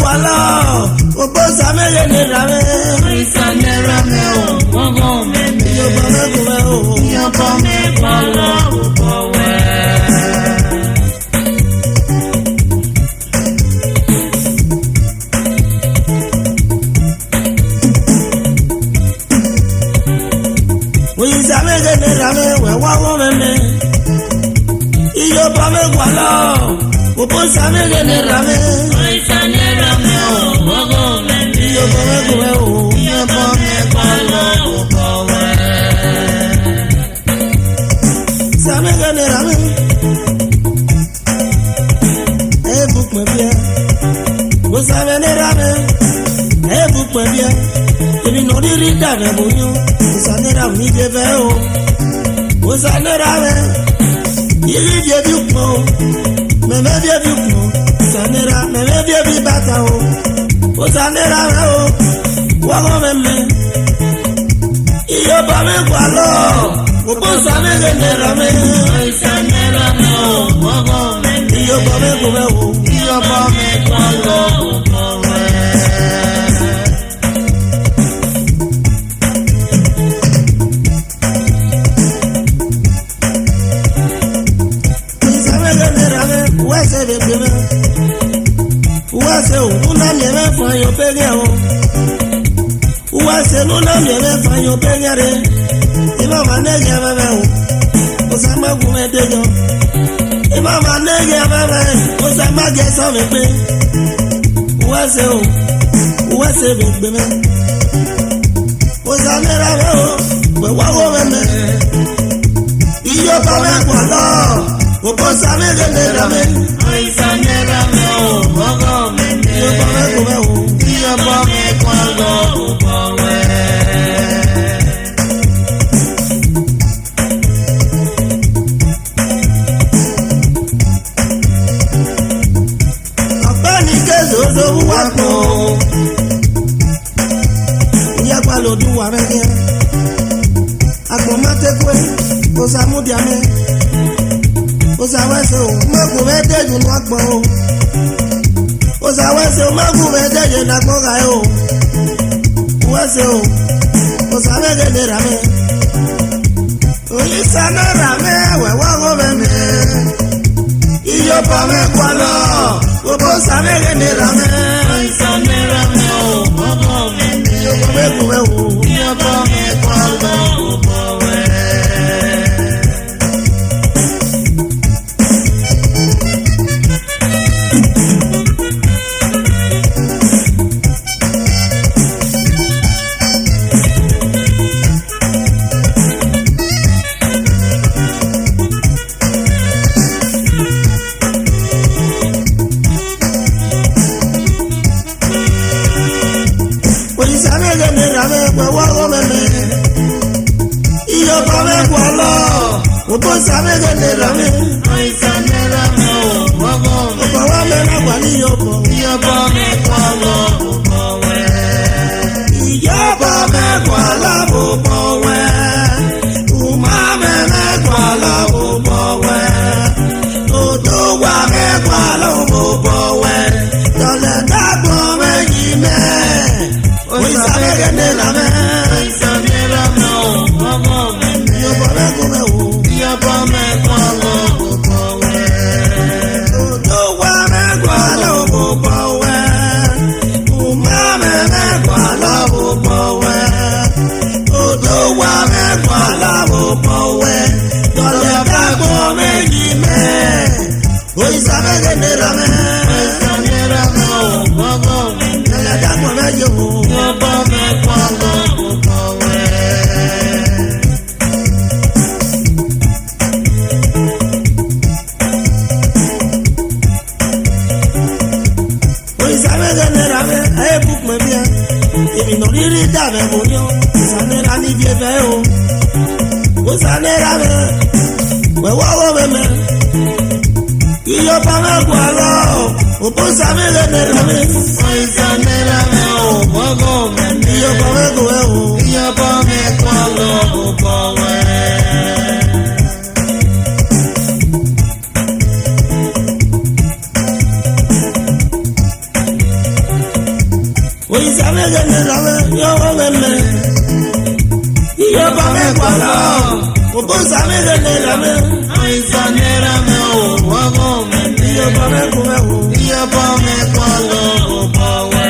kwala obo samele ne rame Isane rame o Mogo meme yo bame kume o Yo bame kwala ubowe oyi samele ne rame we wawo meme iyo bame kwala obo samele ne rame Isane rame o Mogo meme yo bame kume o Yo bame kwala ubowe samele ne rame e book me bien o samele ne rame e book me bien ebi no di rida me bonyo o samele rame ni bebe o samele rame yiri die bi ko me die bi ko samele rame me die bi bata o samele rame o wa go me iyo ba me kwalo o samele ne rame Isane rame o Mogo meme iyo ba me ko me o Yo bame kwala ubowe samele ne rame wa se de bi me wa se o una mi me fa yo pege o wa se no na mi me fa yo pege re ima ma ne ge me o sama gu me de yo ima ma ne ge me o sama ge so me pe wa se be me o samele rame o we wa wo me iyo ba me kwala o bo samele ne rame Isane rame o Mogo meme iyo ba me ko me o Yo bame kwala ubowe ọ̀gbẹ́ni kézo lówó wá pọ̀ ìyá pa lòdù wà mẹ́gẹ́ agbọ̀mọ́tẹ́kùẹ́ kò sàmúdìámẹ́ kò sàwẹ́sẹ̀ o mọ́kù mẹ́tẹ́jù ní agbọ̀n o kò sàwẹ́sẹ̀ o mọ́kù mẹ́tẹ́jù ní agbọ̀n ká o wẹ́sẹ̀ o kò sàmẹ́gẹ́ ní ràmẹ́ òyìnbó ràmẹ́ wẹ̀wọ́ wọ́ mẹ́mẹ́ iyọ̀pọ̀ mẹ́kọ́ lọ gbogbo sàmẹ́gẹ́ ní ràmẹ́ Isane rame o Mogo meme iyọ̀pọ̀ mẹ́kọ́ mẹ́wò. Yo bame kwala ubowe Sàmẹ́gẹ́ ní ràmẹ́ pẹ̀wọ́ ọmọmẹ́ iyọ̀pọ̀ mẹ́kọ́ lọ gbogbo sàmẹ́gẹ́ ní ràmẹ́ Isane rame o Mogo meme ọ̀pọ̀ wa mẹ́rin wà ní iyọ̀pọ̀ Yo bame kwala ubowe iyọ̀pọ̀ mẹ́kọ́ alábòbọ̀ wẹ́ ùmá mẹ́kọ́ alábòbọ̀ wẹ́ odò wa mẹ́kọ́ alábòbọ̀ wẹ́ tọ́lẹ̀ dàgbọ́n mẹ́yìn mẹ́ sàmẹ́gẹ́ ní ràmẹ́ Isane rame o Mogo meme iyọ̀pọ̀ mẹ́kọ́ mẹ́wò. Yo bame kwala ubowe Odò wa mẹ́kọ́ alábòbọ̀ wẹ́ ùmá mẹ́kọ́ alábòbọ̀ wẹ́ odò wa mẹ́kọ́ alábòbọ̀ wẹ́ tọ́lẹ̀ dàgbọ́n mẹ́yìn mẹ́ oyin sàmẹ́gẹ́ ní ràmẹ́ Isane rame o Mogo meme tọ́lẹ̀ dàgbọ́n mẹ́yìn o. Yo bame kwala ubowe Oyin sàmẹ́gẹ́ ní ràmẹ́ ayé bùkún mẹ́ bíẹ́ èmi nà rírí dàbẹ̀ mọ́ yọ ìsànẹ́ra ní ibi ẹ̀fẹ́ o ó sànẹ́ra mẹ́ wẹ̀wọ́ wọ́ mẹ́mẹ́ iyọ̀pọ̀ mẹ́kọ́ lọ òpó sàmẹ́gẹ́ ní ràmẹ́ Isane rame o Mogo meme iyọ̀pọ̀ mẹ́kọ́ wẹ́ o. Yo bame kwala ubowe Yo pa me kwala. Obusa me de la me. Aisanera me o wago me. Yo pa me kume o. Yo pa me kwala o pawe.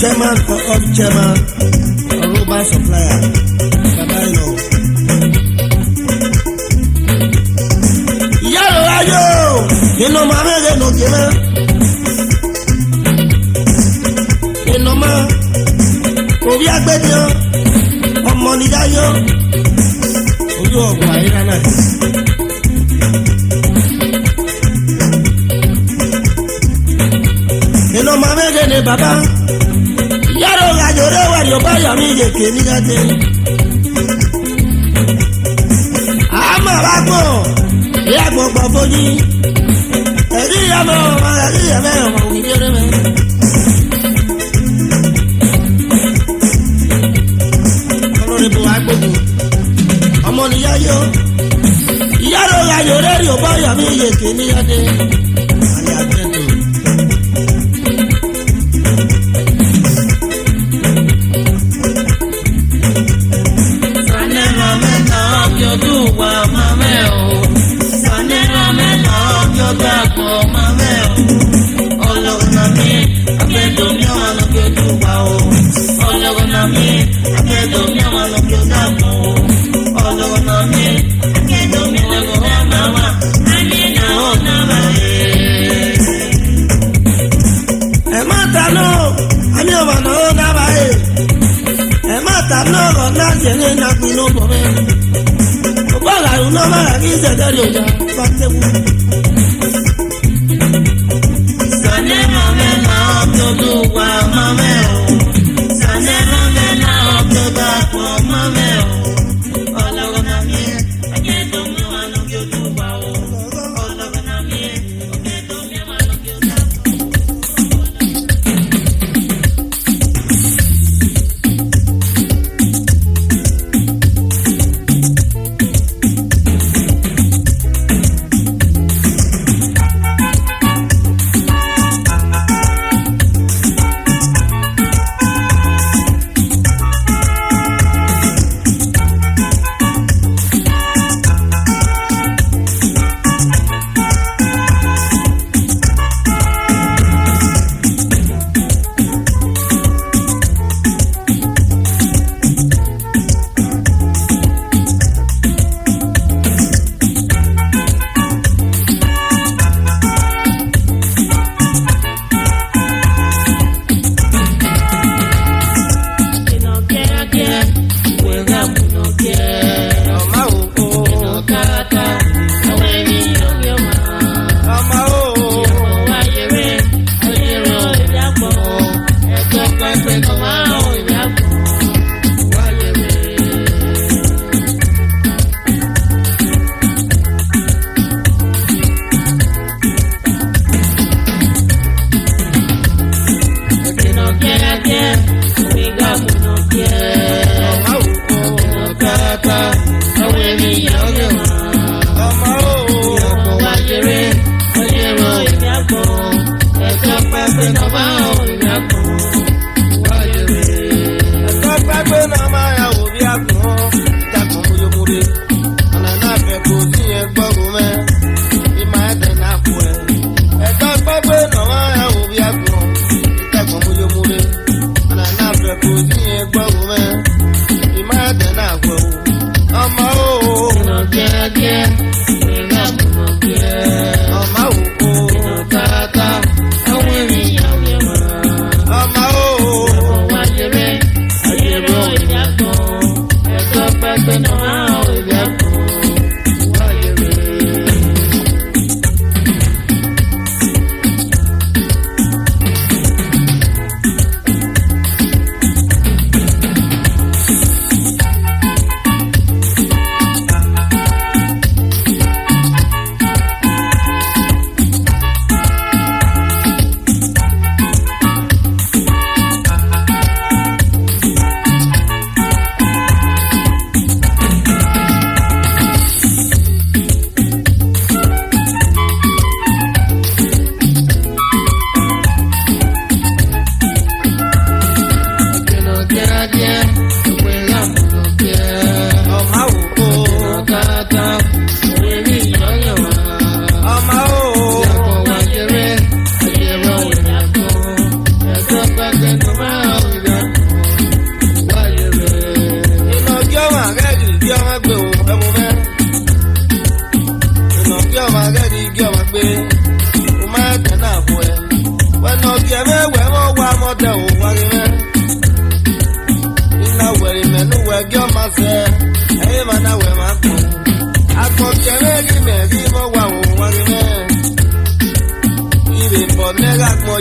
Chairman, Aruba supplier, Babailo. Yaro ayo, ino mame de no kime. Ino ma, obi agbedio, ọmọ ni yayo. Ojú ọgbà ayíra náà. Ino mame de ne baba. Yaro gajore wa yo ba ya mi je ke ni gade. Ama ba gbo, ya gbogbo foji. Eri ya mo, eri ya me mo wi jere me. Olori bu agbogo. Ọmọ ni yayo. Yaro gajore yo ba ya mi je ke ni gade. Ali agbedo.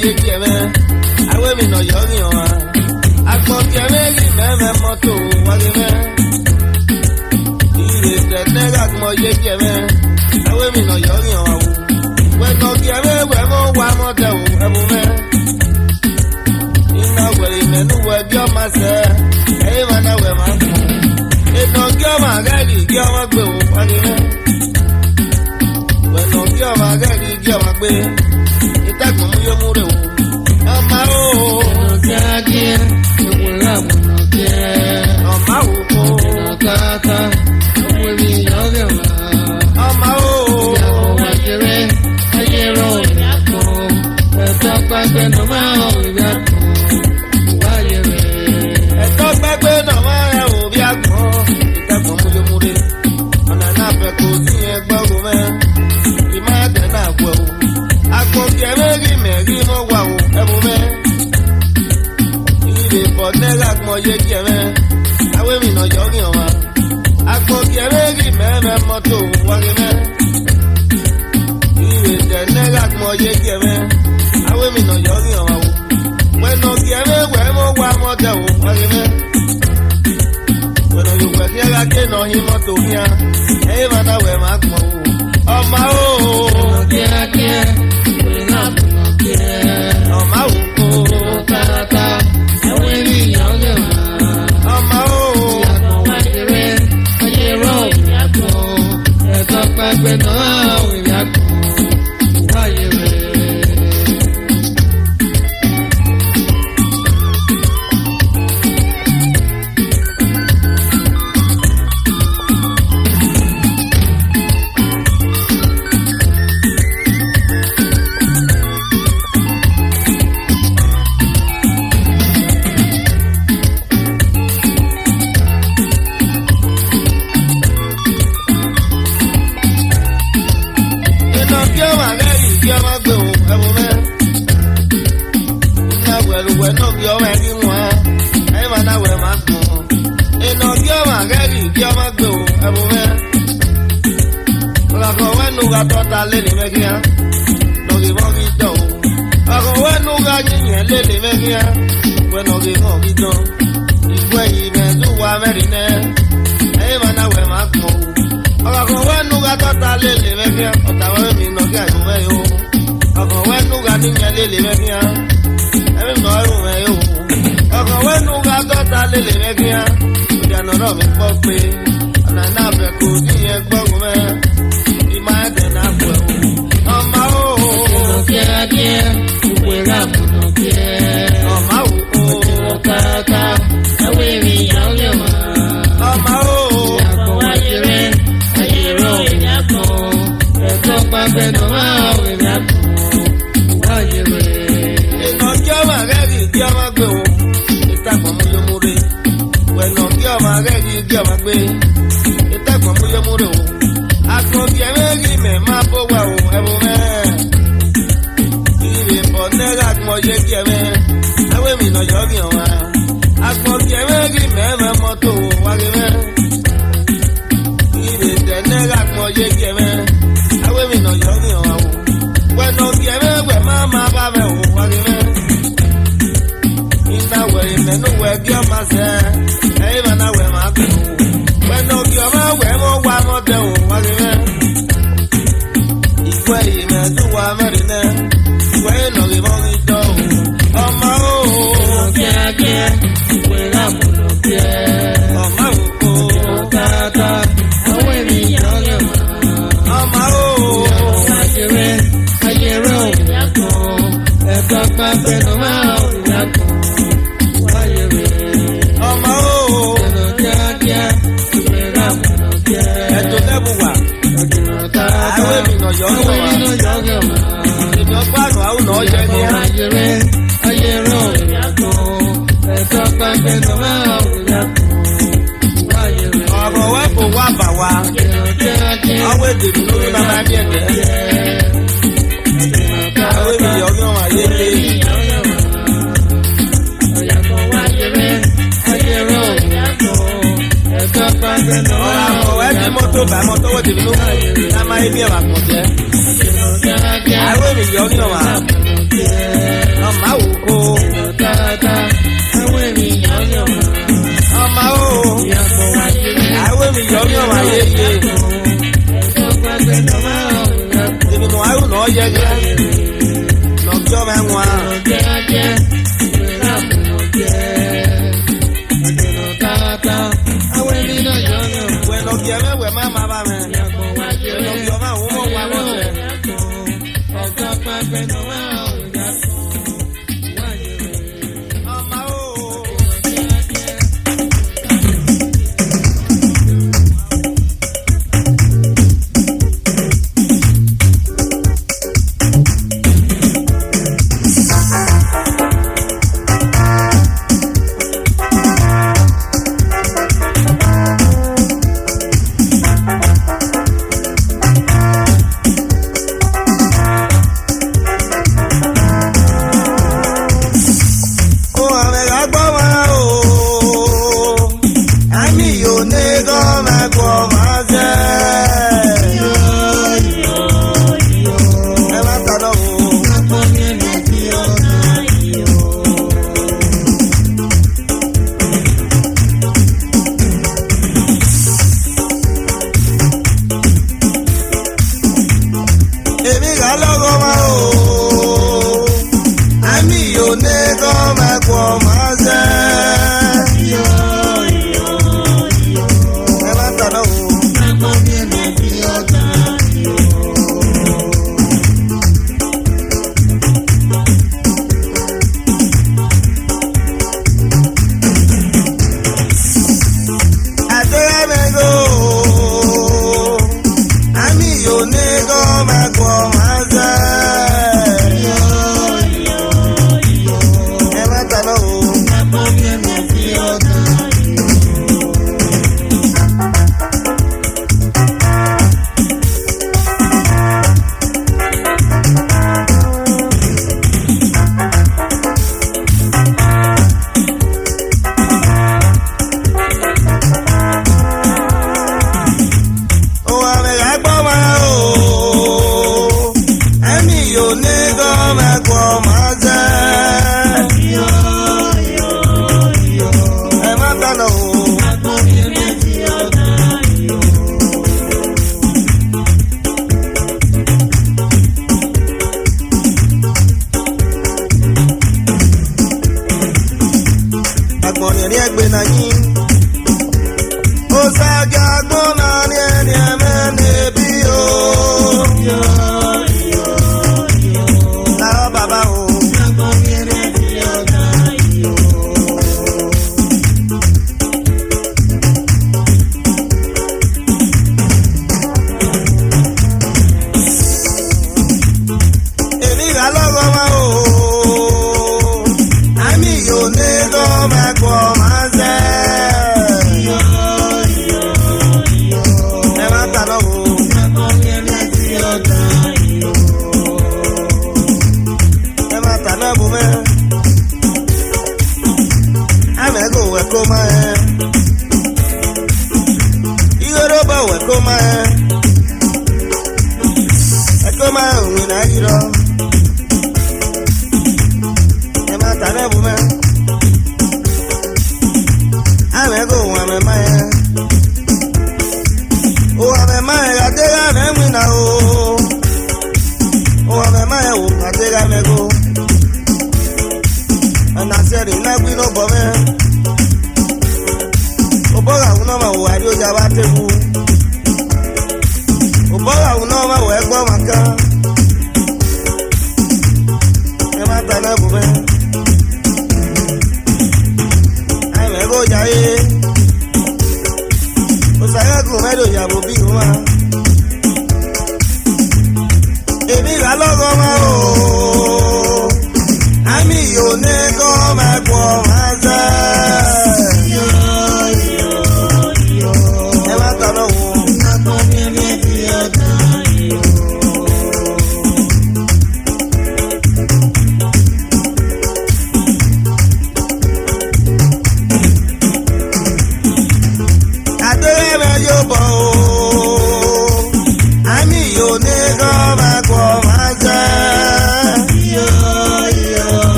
ye keme awe mi no yo ni wa agbo keme ri meme moto wa keme ire tete agbo ye keme awe mi no yo ni wa we no keme we mo wa mo de o ebu me ina we me nu we jo ma se e ma na we ma e no kyo ma ga ri kyo ma gbe o wa keme we no kyo ma ga ri kyo ma gbe ìtàgbọ̀n mú yóò mú rẹ̀ wò. Ọmọ o. Ìnàkíákíá ewu láàmú nàkíá. Ọmọ o kò. Ìnàkàtà owó mi yọ̀ọ́gẹ̀ wá. Ọmọ o. Ìyàwó wájẹrẹ ayẹrọ ìyá kan. Ẹ̀tọ́ gbàgbé náà máa hàn ìyá kan. Wáyé rẹ̀. Ẹ̀tọ́ gbàgbé náà máa hàn òbí àgbọ̀n. Ìtàgbọ̀n mú yóò mú rẹ̀. Ọ̀nà náà fẹ́ kó sí ẹgbọ́n mẹ́. Ìmọ̀ ẹ̀dẹ̀ náà gbọ́ o. Akọ̀kẹ́ méjì mẹ́rin mọ́ wà ó ẹ̀bùn mẹ́. Ilé bọ̀dẹ́rẹ́ àgbọ̀n yé jẹ̀mẹ́. Awé mi nà yọ̀ rìn wá. Akọ̀kẹ́ méjì mẹ́rin mọ́tò wáyé mẹ́. Ilé tẹ̀lẹ́rẹ́ àgbọ̀n yé jẹ̀mẹ́. Awé mi nà yọ̀ rìn wá ó. Wẹ̀nà kẹ́mẹ́ wẹ̀ mọ́ wá mọ́tò wáyé mẹ́. Wẹ̀nà yòówẹ̀ kí ẹ̀ka ké nà yín mọ́tò kíá. Ẹ̀yìn máa náà wẹ̀ máa gbọ̀n ó. Ọmọ o. Kíákíá. Ọmọ òkú tààtà àwọn ènìyàn lè wá. Ọmọ òkú ìyàgbọ̀n wájẹrẹ ayẹrọ ìyàgbọ̀n ẹ̀tọ́ pàgbẹ́ náà ìyàgbọ̀n wáyẹrẹ. Tọ́ta lélẹ̀ mẹ́kíá lọ́gì mọ́gì tán o. Ọkọ̀ wẹ́nu ga yíyẹn lélẹ̀ mẹ́kíá wẹ́nọ̀gì mọ́gì tán. Ìgbẹ́ yìí mẹ́tò wà mẹ́rin náà ẹ̀yìn máa náà wẹ̀ máa kàn o. Ọkọ̀ wẹ́nu ga tọ́ta lélẹ̀ mẹ́kíá ọ̀tà wẹ́rẹ́ mi nọ̀gì àyùmẹ́ yìí o. Ọkọ̀ wẹ́nu ga yíyẹn lélẹ̀ mẹ́kíá ẹ̀mí nọ̀ ẹ̀rù mẹ́ yìí o. Ọkọ̀ wẹ́nu ga tọ́ta lélẹ̀ mẹ́kíá ìdáná náà mi gbọ́ pé ọ̀nà náà fẹ́ kó yíyẹn gbọ́rùn mẹ́. Ọmọ o. Kíákíá ìwé ràmùnà kíá. Ọmọ o. Ìnàkàtà àwọn ènìyàn lè wá. Ọmọ o. Ìyàgbọ̀n wájẹrẹ ayẹrọ ìyàgbọ̀n ẹ̀tọ́ pàgbẹ́ náà máa wẹ̀ ìyàgbọ̀n wáyẹrẹ. Ìnà kí ọmọ rẹ̀ rí kí ọmọ gbé o. Ìtàgbọ̀n mú yóò mú rè. Wẹ̀nà kí ọmọ rẹ̀ rí kí ọmọ gbé. Ìtàgbọ̀n mú yóò mú rè o. Akọ̀kẹ́ méjì mẹ́ máa bó wà ó ẹ̀bùn mẹ́. Ilé bọ̀dẹ́rẹ́ àgbọ̀n yé kẹ́mẹ́. Awé mi nà yọ̀ rìn wá. Akọ̀kẹ́ méjì mẹ́rin mọ́tò wáyé mẹ́. Ilé tẹ̀lẹ́rẹ́ àgbọ̀n yé kẹ́mẹ́. Awé mi nà yọ̀ rìn wá o. Wẹ̀nà kẹ́mẹ́ wẹ̀ máa bá mẹ́ o wáyé mẹ́. Iná wẹ̀ ìmẹ́nu wẹ̀ kí ọmọ sẹ́. Ẹ̀yìn máa náà wẹ̀ máa kú o. Wẹ̀nà kí ọmọ wẹ̀ mọ́ wá mọ́tò wáyé mẹ́. Ìgbẹ́ yìí mẹ́tò wà mẹ́rin náà. Ìgbẹ́ yìí nọ̀gì mọ́gì tán o. Ọmọ o. Kíákíá ìwé ràmùnà kíá. Ọmọ òkú. Ìnàkàtà àwọn ènìyàn lè wá. Ọmọ o. Ìyàwó wájẹrẹ ayẹrọ ìyàgbọ̀n ẹ̀tọ́ pàgbẹ́ náà máa ìyàgbọ̀n wáyẹrẹ. Ọmọ o. Kíákíá ìwé ràmùnà kíá. Ẹ̀tọ́ lẹ́bù wà. Àwọn ènìyàn yọ̀ ọ́ wá. Ènìyàn gbàgbọ́ àwọn ọ̀nà ọ̀yẹ́ ni. Ayẹrẹ ayẹrọ ìyàgbọ̀n ẹ̀tọ́ pàgbẹ́ náà máa ìyàgbọ̀n wáyẹrẹ. Ọ̀rọ̀ wẹ́ kò wá bà wá. Àwọn èdè dúró náà máa ní ẹ̀dẹ́. Àwọn ènìyàn yọ̀ wá yé lé. Ayẹrẹ ayẹrọ ìyàgbọ̀n ẹ̀tọ́ pàgbẹ́ náà máa ìyàgbọ̀n. Ọ̀rọ̀ wẹ́ bí mọ́tò bá mọ́tò wọ́n ti dúró. Náà máa yé bí ẹ̀wà kàn jẹ́. Àwọn ènìyàn yọ̀ wá. Ibi no ayu no ye ye. No jo me nwa. Bueno, quiere we mama ba me. Bueno, yo ma umo wa mo se. Mama o.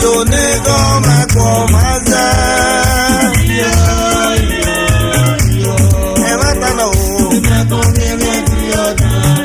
yo nego me comaza. E matano. Me conviene yo daño.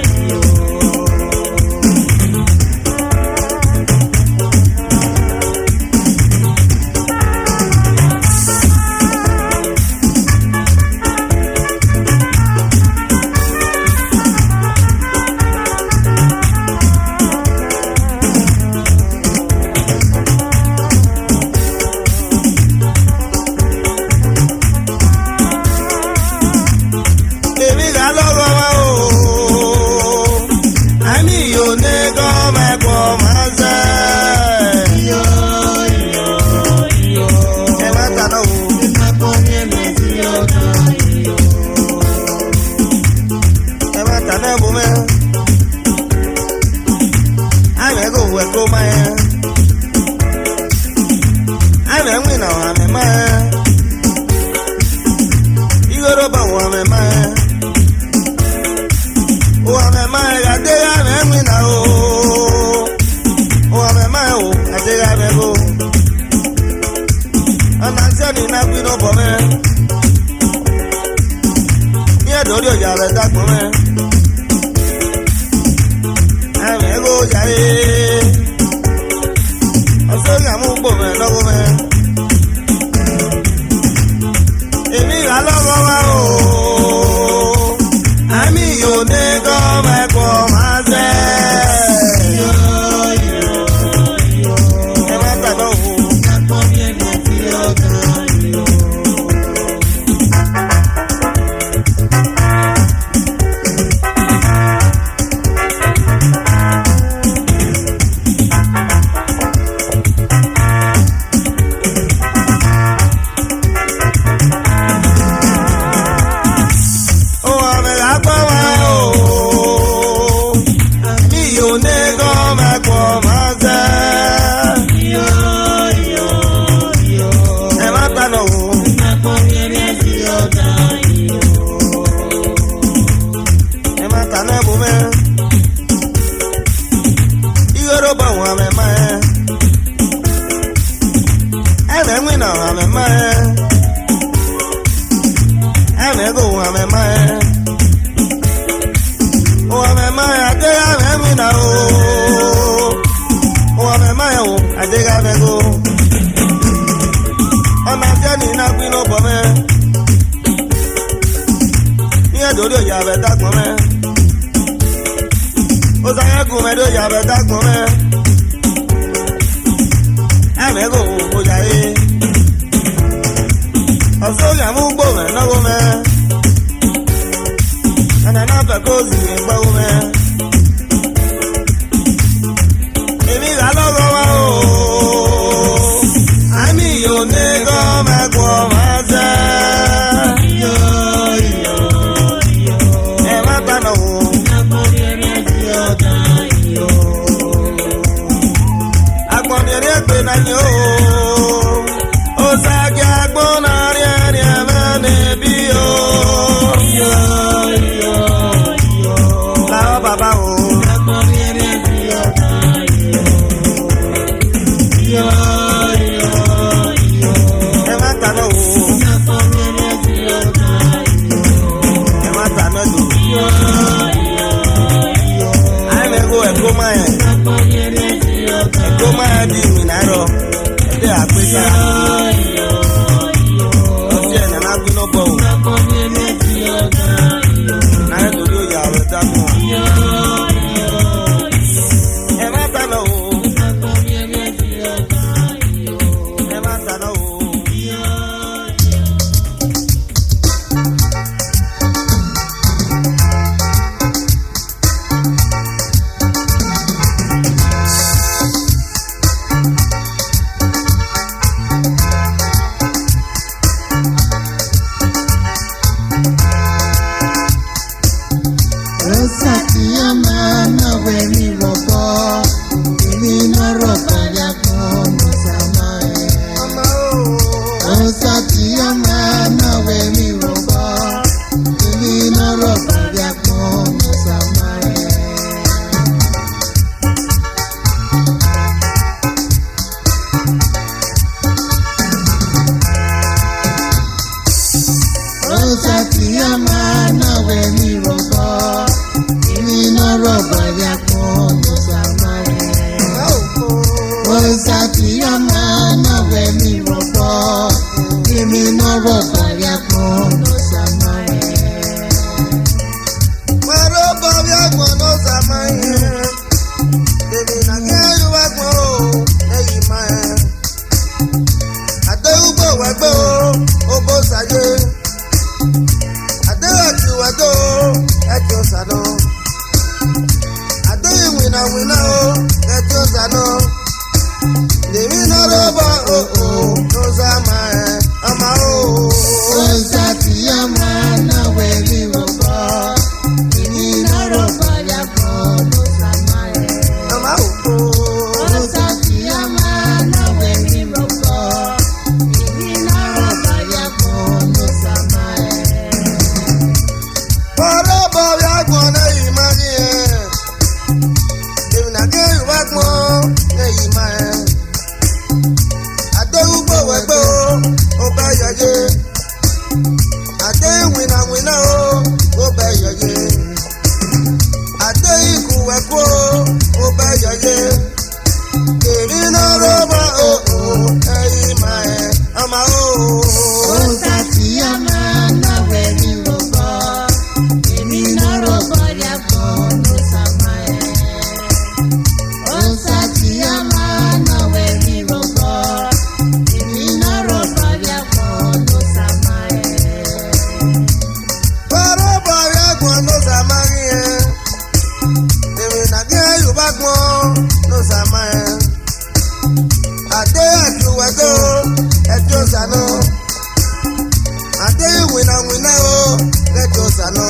ẹjọ́ sànà.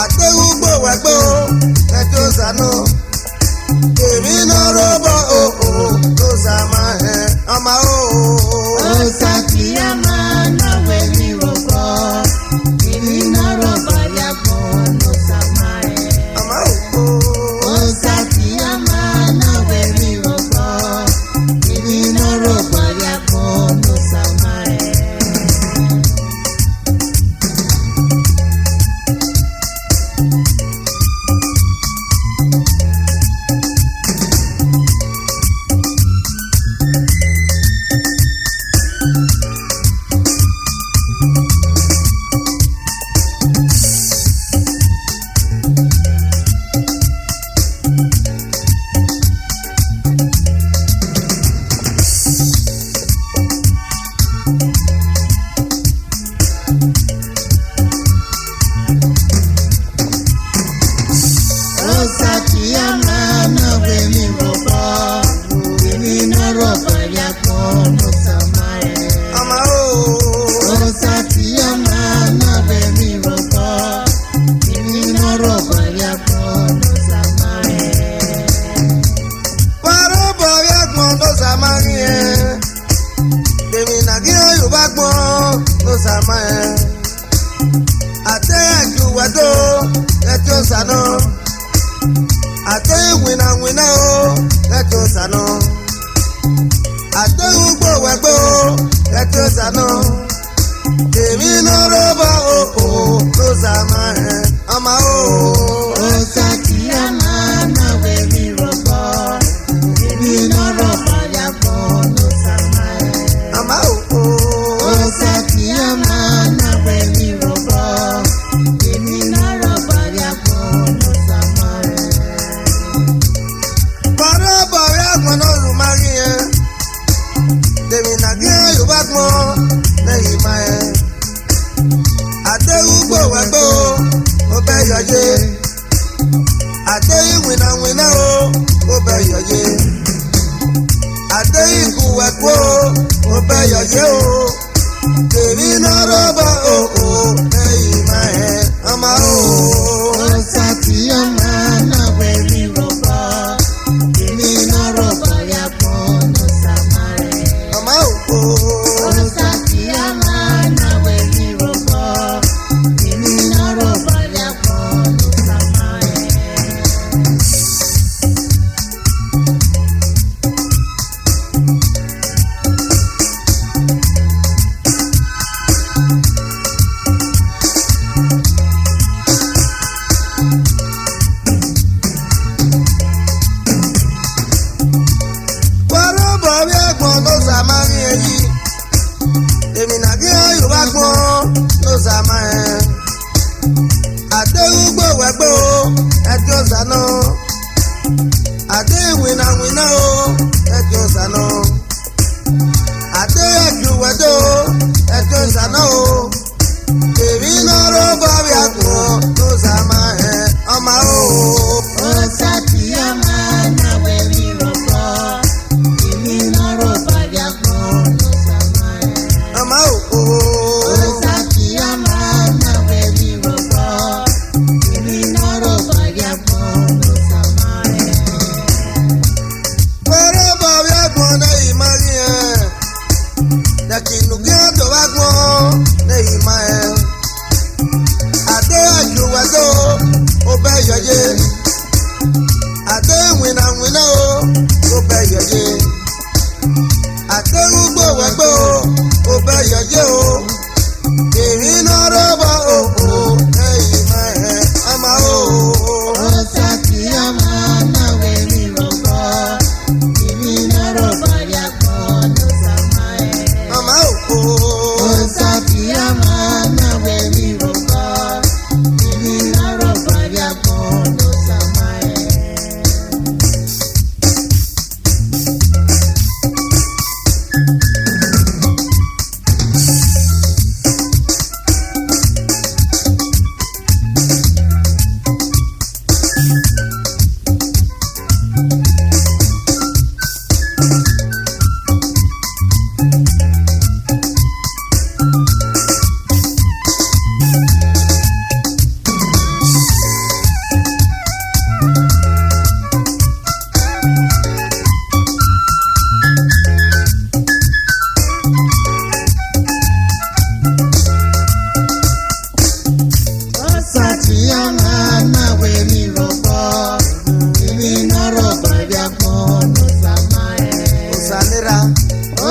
Àti Ugbo wẹ̀gbọ́ ẹjọ́ sànà. Èmi náà rọ́bọ̀ òhò tó sàmà ẹ̀ ọmọ òhò. Osakiyama nawe ni robo, èmi náà rọ̀bà yàgbọ́ ló sàmáyé. Ọmọ òhò. Osakiyama nawe ni robo, èmi náà rọ̀bà yàgbọ́ ló sàmáyé. Osakiyama nawe ni robo, èmi náà rọ̀bà yàgbọ́ ló sàmáyé. Ọmọ òhò. Osakiyama nawe ni robo, èmi náà rọ̀bà yàgbọ́ ló sàmáyé. Parọ́bọ̀ yàgbọ́n tó sàmà ẹ̀. Tèmi nàgíyàn Yorùbá gbọ́n tó sàmà ẹ̀. Àti ẹ̀jú wẹ̀dọ́ ẹjọ́ sànà. Àti ìwìnàwìnà o ẹjọ́ sànà. Àti Ugbo wẹ̀gbọ́ ẹjọ́ sànà. Èmi náà rọ́bọ̀ òhò tó sàmà ẹ̀ ọmọ òhò. Osakiyama nawe ni robo, èmi náà rọ̀bà yàgbọ́ ló sàmáyé. Ọmọ òhò. Osakiyama nawe ni robo, èmi náà rọ̀bà yàgbọ́ ló sàmáyé. Parọ́bọ̀ yàgbọ́n tó sùnmọ́ ẹ̀. Tèmi nàgíyàn Yorùbá gbọ́n lẹ́yìn máa ẹ̀. Àti Ugbo wẹ̀gbọ́ ó bẹ́ yọjé. Àti ìwìnàwìnà o ó bẹ́ yọjé. Àti ìkú wẹ̀gbọ́ ó bẹ́ yọjé o. Tèmi náà rọ́bọ̀ òhò lẹ́yìn máa ẹ̀ ọmọ òhò. Osakiyama nawe ni robo, èmi náà rọ̀bà yàgbọ́ ló sàmáyé. Ọmọ òhò. Osakiyama nawe ni robo, èmi náà rọ̀bà yàgbọ́ ló sàmáyé. Parọ́bọ̀ yàgbọ́n tó sàmà ẹ̀ yìí. Tèmi nàgíyàn Yorùbá gbọ́n tó sàmà ẹ̀. Àti Ugbo wẹ̀gbọ́ ẹjọ́ sànà. Àti ìwìnàwìnà o ẹjọ́ sànà. Àti ẹ̀jú wẹ̀dọ́ ẹjọ́ sànà o. Tèmi náà rọ́bọ̀ yàgbọ́n tó sàmà ẹ̀ ọmọ òhò. Osakiyama nawe ni robo, èmi náà rọ̀bà yàgbọ́ ló sàmáyé. Ọmọ òhò. Osakiyama nawe ni robo, èmi náà rọ̀bà yàgbọ́ ló sàmáyé. Parọ́bọ̀ yàgbọ́n lẹ́yìn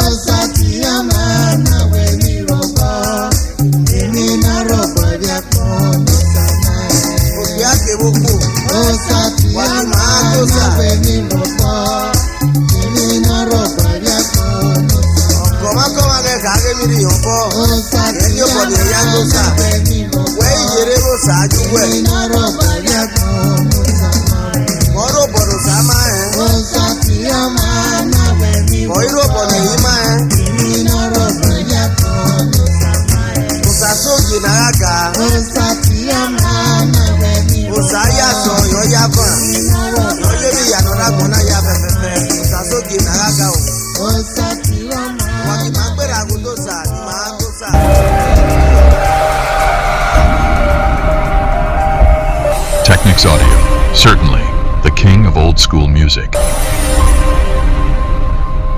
Osatiama na weni roba, emi na roba ya kono samae. Obiake boku. Osatiama na weni roba, emi na roba ya kono samae. Koma ke kage miri yonko. Osatiama na weni roba, Wei yere bo sa juwe. emi na roba ya kono samae. Moro bodo sama eh. Osatiama na weni roba. Koiro bodo ima eh. Usaso gienotaghata. Usaya so yo ya fa. Yo ye bi ya no da gona ya fefe. Usaso gienotaghata o. Wa ki ma gbera go to sa, ni ma to sa. Technics Audio, certainly the king of old school music.